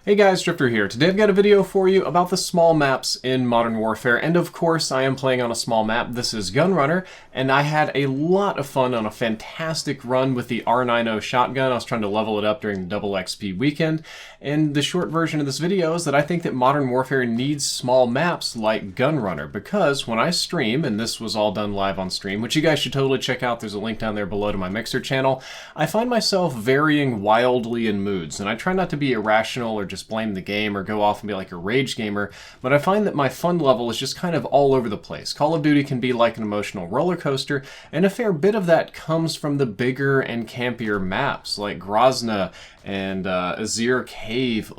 Hey guys, Drifter here. Today I've got a video for you about the small maps in Modern Warfare, and of course I am playing on a small map. This is Gunrunner, and I had a lot of fun on a fantastic run with the R90 shotgun. I was trying to level it up during the double XP weekend, and the short version of this video is that I think that Modern Warfare needs small maps like Gunrunner, because when I stream, and this was all done live on stream, which you guys should totally check out, there's a link down there below to my Mixer channel, I find myself varying wildly in moods, and I try not to be irrational or just blame the game or go off and be like a rage gamer, but I find that my fun level is just kind of all over the place. Call of Duty can be like an emotional roller coaster, and a fair bit of that comes from the bigger and campier maps like Grozny and Azir Cave.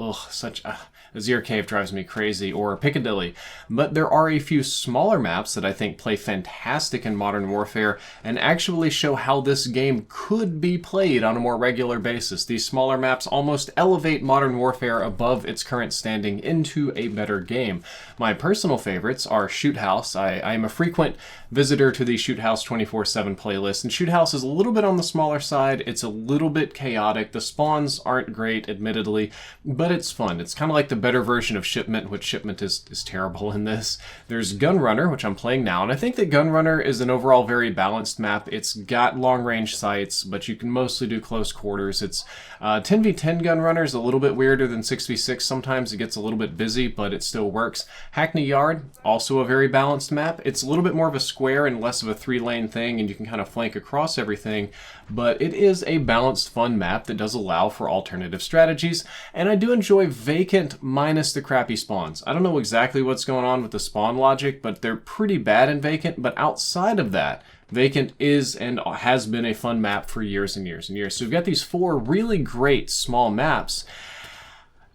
Azir Cave drives me crazy, or Piccadilly. But there are a few smaller maps that I think play fantastic in Modern Warfare and actually show how this game could be played on a more regular basis. These smaller maps almost elevate Modern Warfare above its current standing into a better game. My personal favorites are Shoot House. I am a frequent visitor to the Shoot House 24/7 playlist, and Shoot House is a little bit on the smaller side. It's a little bit chaotic. The spawns aren't great, admittedly, but it's fun. It's kind of like the better version of Shipment, which Shipment is terrible in this. There's Gunrunner, which I'm playing now, and I think that Gunrunner is an overall very balanced map. It's got long-range sights, but you can mostly do close quarters. It's 10v10 Gunrunner is a little bit weirder than 6v6. Sometimes it gets a little bit busy, but it still works. Hackney Yard, also a very balanced map. It's a little bit more of a square and less of a three-lane thing, and you can kind of flank across everything, but it is a balanced, fun map that does allow for alternative strategies, and I do enjoy Vacant minus the crappy spawns. I don't know exactly what's going on with the spawn logic, but they're pretty bad in Vacant, but outside of that, Vacant is and has been a fun map for years and years and years. So we've got these four really great small maps,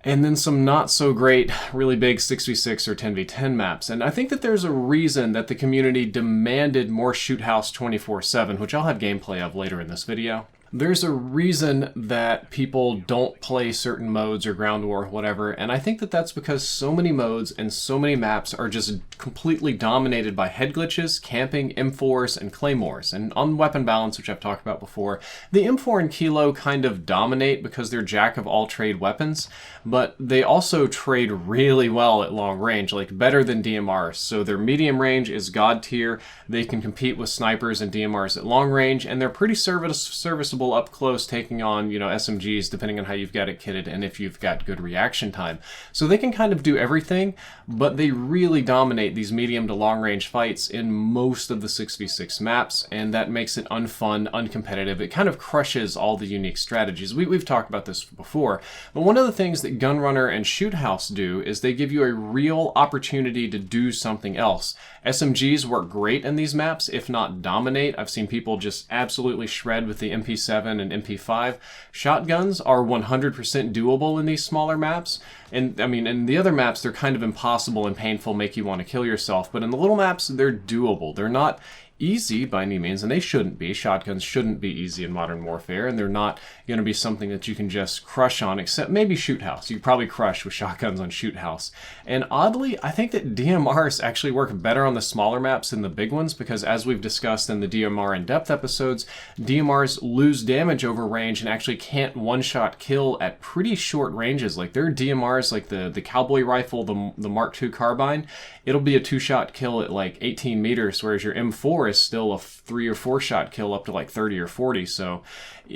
and then some not so great, really big 6v6 or 10v10 maps. And I think that there's a reason that the community demanded more Shoot House 24/7, which I'll have gameplay of later in this video. There's a reason that people don't play certain modes or ground war or whatever, and I think that that's because so many modes and so many maps are just completely dominated by head glitches, camping, M4s, and claymores. And on weapon balance, which I've talked about before, the M4 and Kilo kind of dominate because they're jack-of-all-trade weapons, but they also trade really well at long range, like better than DMRs. So their medium range is god tier, they can compete with snipers and DMRs at long range, and they're pretty serviceable up close, taking on, SMGs, depending on how you've got it kitted and if you've got good reaction time. So they can kind of do everything, but they really dominate these medium to long range fights in most of the 6v6 maps, and that makes it unfun, uncompetitive. It kind of crushes all the unique strategies. We've talked about this before, but one of the things that Gunrunner and Shoot House do is they give you a real opportunity to do something else. SMGs work great in these maps, if not dominate. I've seen people just absolutely shred with the MP7 and MP5. Shotguns are 100% doable in these smaller maps. And I mean, in the other maps, they're kind of impossible and painful, make you want to kill yourself. But in the little maps, they're doable. They're not easy by any means, and they shouldn't be. Shotguns shouldn't be easy in Modern Warfare, and they're not going to be something that you can just crush on, except maybe Shoot House. You could probably crush with shotguns on Shoot House. And oddly, I think that DMRs actually work better on the smaller maps than the big ones, because as we've discussed in the DMR in-depth episodes, DMRs lose damage over range and actually can't one-shot kill at pretty short ranges. Like there are DMRs like the Cowboy Rifle, the Mark II carbine, it'll be a two-shot kill at like 18 meters, whereas your M4 is still a 3 or 4 shot kill up to like 30 or 40. So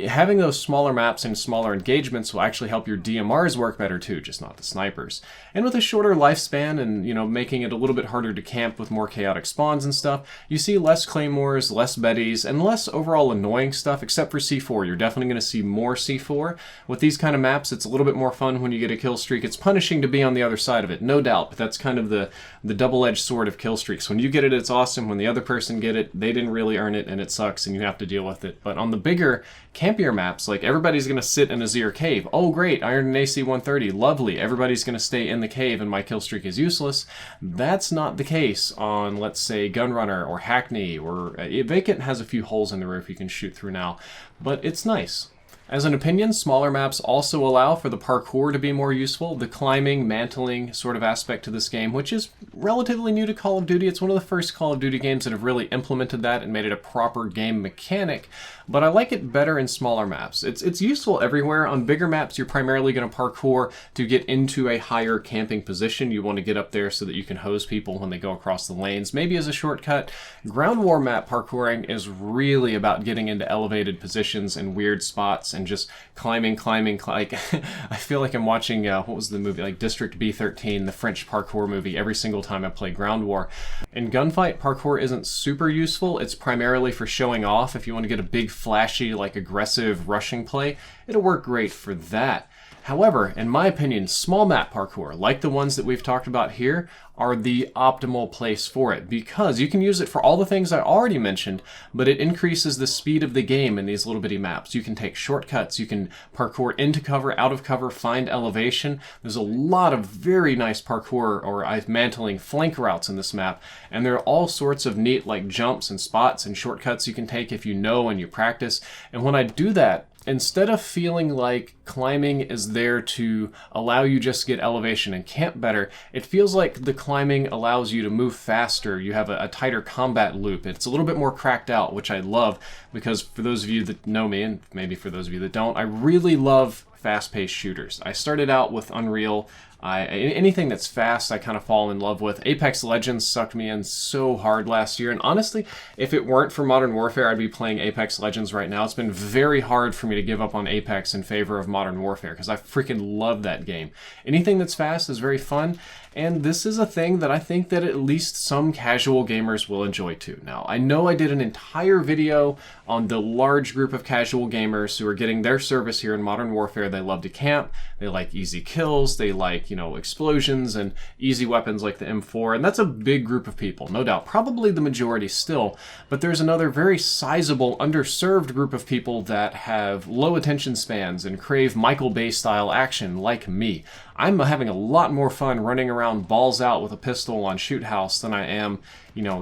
having those smaller maps and smaller engagements will actually help your DMRs work better too, just not the snipers. And with a shorter lifespan and, making it a little bit harder to camp with more chaotic spawns and stuff, you see less claymores, less Bettys, and less overall annoying stuff, except for C4. You're definitely going to see more C4. With these kind of maps, it's a little bit more fun when you get a kill streak. It's punishing to be on the other side of it, no doubt, but that's kind of the double-edged sword of kill streaks. When you get it, it's awesome. When the other person get it, they didn't really earn it, and it sucks, and you have to deal with it. But on the bigger, campier maps, like everybody's going to sit in Azir Cave. Oh, great, I earned an AC-130. Lovely. Everybody's going to stay in the cave, and my kill streak is useless. That's not the case on, let's say, Gunrunner or Hackney, or Vacant has a few holes in the roof you can shoot through now, but it's nice. As an opinion, smaller maps also allow for the parkour to be more useful, the climbing, mantling sort of aspect to this game, which is relatively new to Call of Duty. It's one of the first Call of Duty games that have really implemented that and made it a proper game mechanic, but I like it better in smaller maps. It's useful everywhere. On bigger maps, you're primarily going to parkour to get into a higher camping position. You want to get up there so that you can hose people when they go across the lanes, maybe as a shortcut. Ground war map parkouring is really about getting into elevated positions and weird spots and just climbing, like, I feel like I'm watching, what was the movie, like District B13, the French parkour movie, every single time I play Ground War. In gunfight, parkour isn't super useful. It's primarily for showing off. If you want to get a big, flashy, like aggressive rushing play, it'll work great for that. However, in my opinion, small map parkour, like the ones that we've talked about here, are the optimal place for it, because you can use it for all the things I already mentioned, but it increases the speed of the game in these little bitty maps. You can take shortcuts, you can parkour into cover, out of cover, find elevation. There's a lot of very nice parkour or mantling flank routes in this map, and there are all sorts of neat like jumps and spots and shortcuts you can take if you know and you practice. And when I do that, instead of feeling like climbing is there to allow you just to get elevation and camp better, it feels like the climbing allows you to move faster. You have a tighter combat loop. It's a little bit more cracked out, which I love, because for those of you that know me, and maybe for those of you that don't, I really love fast-paced shooters. I started out with Unreal. Anything that's fast, I kind of fall in love with. Apex Legends sucked me in so hard last year, and honestly, if it weren't for Modern Warfare, I'd be playing Apex Legends right now. It's been very hard for me to give up on Apex in favor of Modern Warfare, because I freaking love that game. Anything that's fast is very fun, and this is a thing that I think that at least some casual gamers will enjoy too. Now, I know I did an entire video on the large group of casual gamers who are getting their service here in Modern Warfare. They love to camp, they like easy kills, they like, explosions and easy weapons like the M4, and that's a big group of people, no doubt. Probably the majority still, but there's another very sizable, underserved group of people that have low attention spans and crave Michael Bay-style action, like me. I'm having a lot more fun running around balls out with a pistol on Shoot House than I am,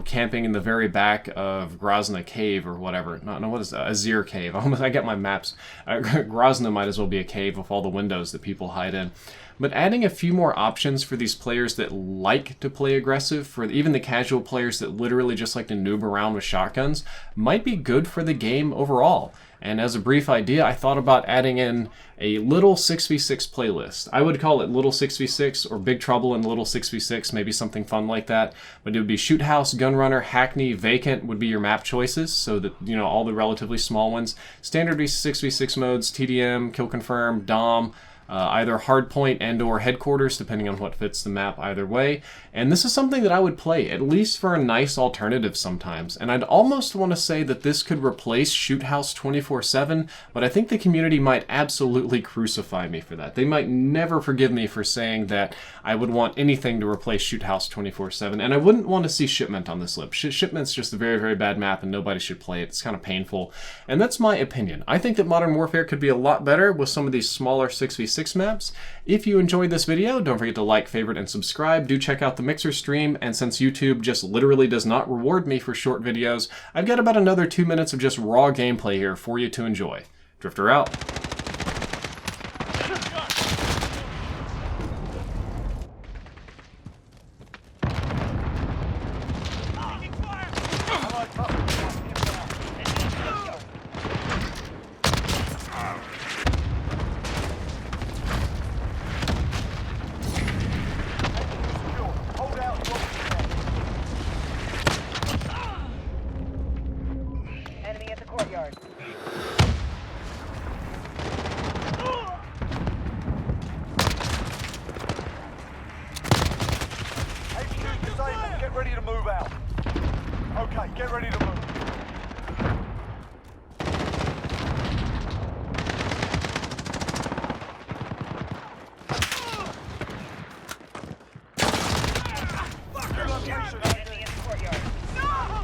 camping in the very back of Grozny Cave or whatever. No, what is that? Azir Cave. I get my maps. Grozny might as well be a cave with all the windows that people hide in. But adding a few more options for these players that like to play aggressive, for even the casual players that literally just like to noob around with shotguns, might be good for the game overall. And as a brief idea, I thought about adding in a little 6v6 playlist. I would call it Little 6v6 or Big Trouble in Little 6v6, maybe something fun like that. But it would be Shoot House, Gunrunner, Hackney, Vacant would be your map choices, so that, all the relatively small ones. Standard 6v6 modes, TDM, Kill Confirm, Dom, either Hardpoint and or Headquarters, depending on what fits the map either way. And this is something that I would play, at least for a nice alternative sometimes. And I'd almost want to say that this could replace Shoot House 24/7, but I think the community might absolutely crucify me for that. They might never forgive me for saying that I would want anything to replace Shoot House 24/7, and I wouldn't want to see Shipment on this list. Shipment's just a very, very bad map, and nobody should play it. It's kind of painful, and that's my opinion. I think that Modern Warfare could be a lot better with some of these smaller 6v6 maps. If you enjoyed this video, don't forget to like, favorite, and subscribe. Do check out the Mixer stream, and since YouTube just literally does not reward me for short videos, I've got about another 2 minutes of just raw gameplay here for you to enjoy. Drifter out. Enemy at the courtyard. HQ disabled. Get ready to move out. Okay, get ready to move. New location. Enemy in the courtyard. No!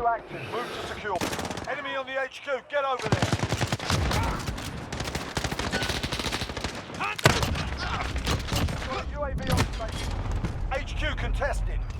HQ active. Move to secure. Enemy on the HQ. Get over there. UAV on station. HQ contested.